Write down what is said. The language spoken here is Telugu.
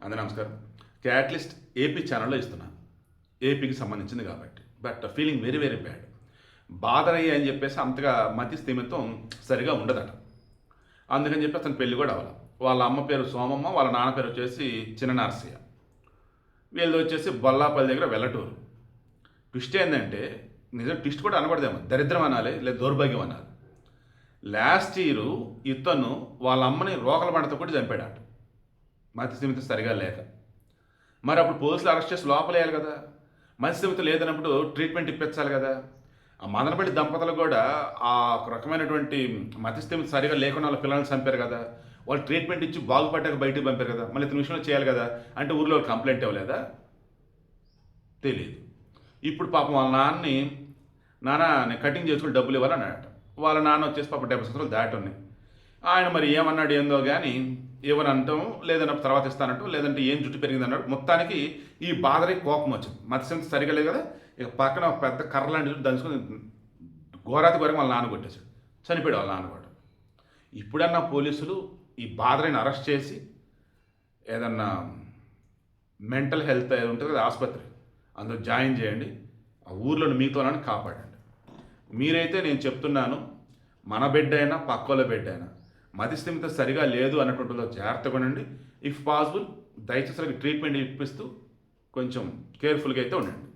అందరూ నమస్కారం. క్యాటలిస్ట్ ఏపీ ఛానల్లో ఇస్తున్నాను. ఏపీకి సంబంధించింది కాబట్టి. But feeling very very bad. Badarayya అని చెప్పేసి అంతగా మతి స్థిమితం సరిగా ఉండదట. అందుకని చెప్పి అతని పెళ్లి కూడా అవ్వాలి. వాళ్ళ అమ్మ పేరు సోమమ్మ, వాళ్ళ నాన్న పేరు వచ్చేసి చిన్న నరసయ్య. వీళ్ళది వచ్చేసి బొల్లాపల్లి దగ్గర వెల్లటూరు. ట్విస్ట్ ఏంటంటే, నిజం ట్విస్ట్ కూడా అనకూడదేమో, దరిద్రం అనాలి లేదా దౌర్భాగ్యం అనాలి. లాస్ట్ ఇయర్ ఇతను వాళ్ళ అమ్మని రోకల బండతో కూడా చంపాడట, మతి స్థిమితం సరిగా లేక. మరి అప్పుడు పోలీసులు అరెస్ట్ చేసి లోపలేయాలి కదా. మతి స్థిమితం లేదన్నప్పుడు ట్రీట్మెంట్ ఇప్పించాలి కదా. ఆ మదనపల్లి దంపతులు కూడా ఆ ఒక రకమైనటువంటి మతి స్థిమితం సరిగా లేకుండా వాళ్ళ పిల్లల్ని చంపారు కదా. వాళ్ళు ట్రీట్మెంట్ ఇచ్చి బాగుపడ్డాక బయటకు పంపారు కదా. మళ్ళీ ఇతని విషయంలో చేయాలి కదా. అంటే ఊర్లో వాళ్ళు కంప్లైంట్ ఇవ్వలేదా? తెలియదు. ఇప్పుడు పాపం వాళ్ళ నాన్నని, నాన్న నేను కటింగ్ చేసుకుని డబ్బులు ఇవ్వాలని అన్నాడట. వాళ్ళ నాన్న వచ్చేసి పాపం 70 సంవత్సరాలు దాటి ఉన్నాయి. ఆయన మరి ఏమన్నాడు ఏందో కానీ ఏమని అంటాం, లేదన్న తర్వాత ఇస్తానంటూ, లేదంటే ఏం జుట్టు పెరిగింది అన్నాడు. మొత్తానికి ఈ బాధరే కోపం వచ్చింది. మత్స్యంత సరిగా లేదు కదా. ఇక పక్కన ఒక పెద్ద కర్ర లాంటి దంచుకొని ఘోరాతి ఘోరంగా వాళ్ళ నాన్న కొట్టేశాడు. చనిపోయాడు వాళ్ళ నాన్న కూడా. ఇప్పుడన్నా పోలీసులు ఈ బాధరైన అరెస్ట్ చేసి ఏదన్నా మెంటల్ హెల్త్ ఏది ఉంటుంది కదా ఆసుపత్రి, అందులో జాయిన్ చేయండి. ఆ ఊర్లోని మీతోనని కాపాడండి. మీరైతే నేను చెప్తున్నాను, మన బిడ్డ అయినా పక్కోళ్ళ బిడ్డ అయినా మతి స్థిమితం సరిగా లేదు అన్నటువంటిలో జాగ్రత్తగా ఉండండి. ఇఫ్ పాసిబుల్ దయచేసి ట్రీట్మెంట్ ఇప్పిస్తూ కొంచెం కేర్ఫుల్గా అయితే ఉండండి.